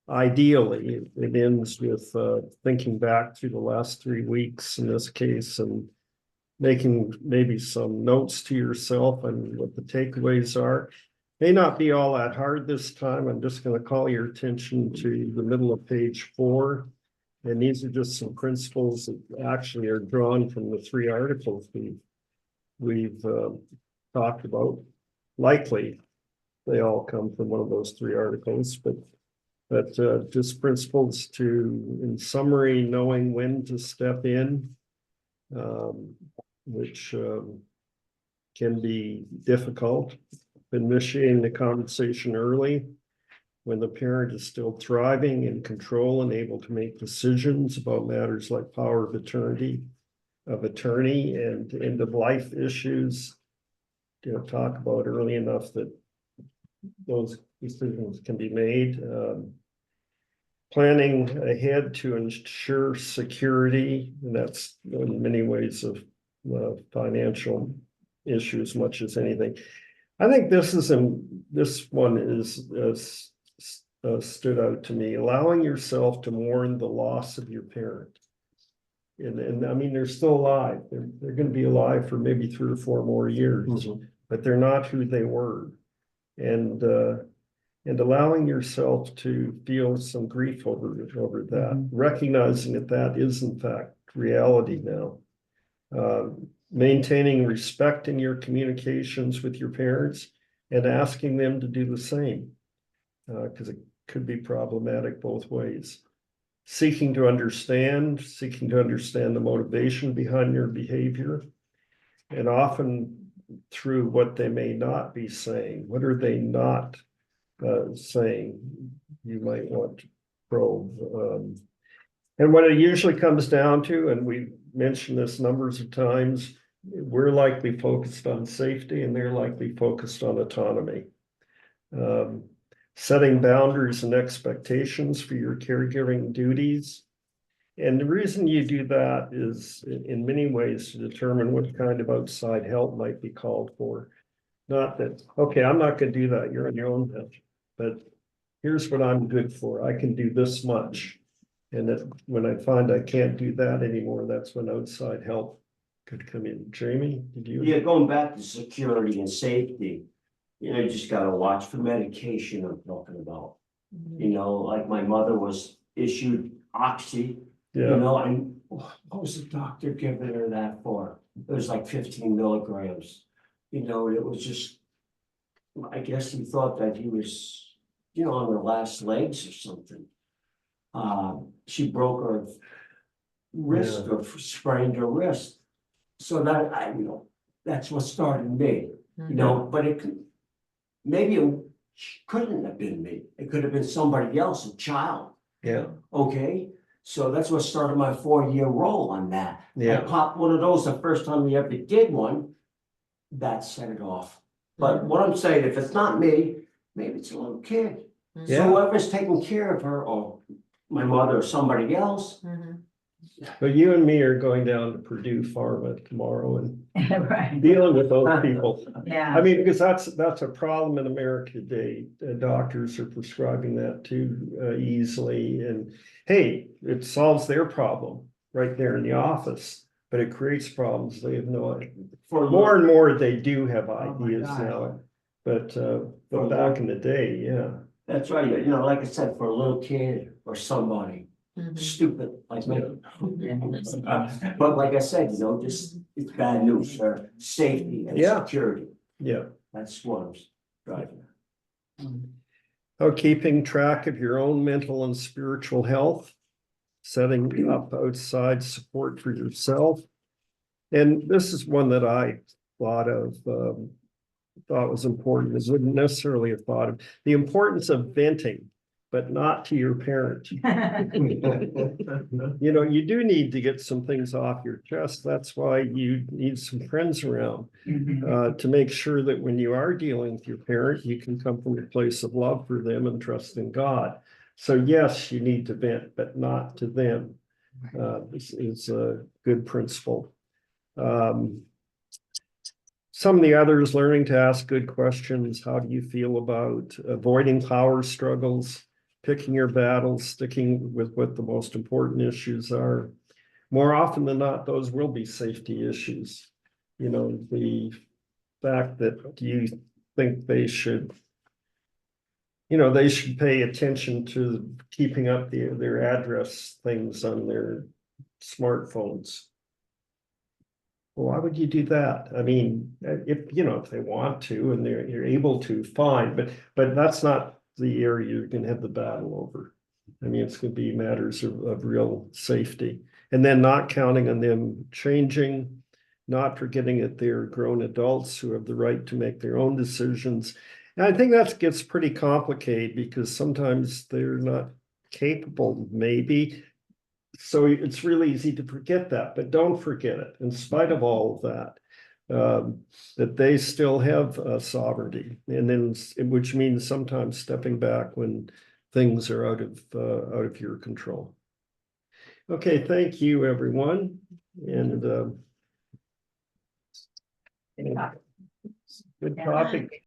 Speaker 1: ideally, it ends with thinking back to the last 3 weeks in this case and making maybe some notes to yourself and what the takeaways are. May not be all that hard this time. I'm just going to call your attention to the middle of page 4. And these are just some principles that actually are drawn from the 3 articles we've talked about. Likely, they all come from one of those 3 articles, but just principles to, in summary, knowing when to step in, which can be difficult. Initiating the conversation early when the parent is still thriving, in control, and able to make decisions about matters like power of attorney and end of life issues. Talk about early enough that those decisions can be made. Planning ahead to ensure security, and that's in many ways of financial issue as much as anything. I think this one is stood out to me. Allowing yourself to mourn the loss of your parent. And I mean, they're still alive. They're gonna be alive for maybe 3 or 4 more years, but they're not who they were. And allowing yourself to feel some grief over that, recognizing that that is in fact reality now. Maintaining respect in your communications with your parents and asking them to do the same. Because it could be problematic both ways. Seeking to understand the motivation behind your behavior. And often through what they may not be saying. What are they not saying? You might want to probe. And what it usually comes down to, and we mentioned this numbers of times, we're likely focused on safety and they're likely focused on autonomy. Setting boundaries and expectations for your caregiving duties. And the reason you do that is in many ways to determine what kind of outside help might be called for. Not that, okay, I'm not gonna do that, you're on your own, but here's what I'm good for, I can do this much. And that when I find I can't do that anymore, that's when outside help could come in. Jamie, did you?
Speaker 12: Yeah, going back to security and safety, you just gotta watch for medication I'm talking about. Like my mother was issued Oxy,
Speaker 1: Yeah,
Speaker 12: and what was the doctor giving her that for? It was like 15 milligrams. It was just, I guess he thought that he was, on her last legs or something. She broke her wrist or sprained her wrist. So that that's what started me, but it could, maybe it couldn't have been me. It could have been somebody else, a child.
Speaker 1: yeah,
Speaker 12: Okay, so that's what started my 4-year roll on that. I
Speaker 1: yeah,
Speaker 12: popped one of those the first time we ever did one. That set it off. But what I'm saying, if it's not me, maybe it's a little kid.
Speaker 1: Yeah.
Speaker 12: So whoever's taking care of her, or my mother or somebody else.
Speaker 1: but you and me are going down to Purdue Pharma tomorrow and
Speaker 6: Right,
Speaker 1: dealing with those people.
Speaker 6: yeah.
Speaker 1: I mean, because that's a problem in America today. Doctors are prescribing that too easily, and hey, it solves their problem right there in the office, but it creates problems. They have no idea.
Speaker 12: For
Speaker 1: More and more, they do have
Speaker 6: Oh my
Speaker 1: ideas
Speaker 6: gosh.
Speaker 1: now, but back in the day, yeah,
Speaker 12: That's right, like I said, for a little kid or somebody stupid like me. But like I said, just it's bad news for safety and
Speaker 1: Yeah.
Speaker 12: security.
Speaker 1: yeah.
Speaker 12: That's what I'm driving at.
Speaker 1: Oh, keeping track of your own mental and spiritual health, setting up outside support for yourself. And this is one that I thought of, thought was important, is wouldn't necessarily have thought of the importance of venting, but not to your parent. You do need to get some things off your chest. That's why you need some friends around. To make sure that when you are dealing with your parent, you can come from a place of love for them and trust in God. So yes, you need to vent, but not to them. This is a good principle. Some of the others, learning to ask good questions. How do you feel about avoiding power struggles, picking your battles, sticking with what the most important issues are? More often than not, those will be safety issues. The fact that you think they should pay attention to keeping up their address things on their smartphones. Well, why would you do that? I mean, if they want to and you're able to, fine, but that's not the area you're gonna have the battle over. I mean, it's gonna be matters of real safety. And then not counting on them changing, not forgetting that they're grown adults who have the right to make their own decisions. And I think that gets pretty complicated because sometimes they're not capable, maybe. So it's really easy to forget that, but don't forget it, in spite of all of that, that they still have sovereignty, and then which means sometimes stepping back when things are out of your control. Okay, thank you, everyone, and good topic.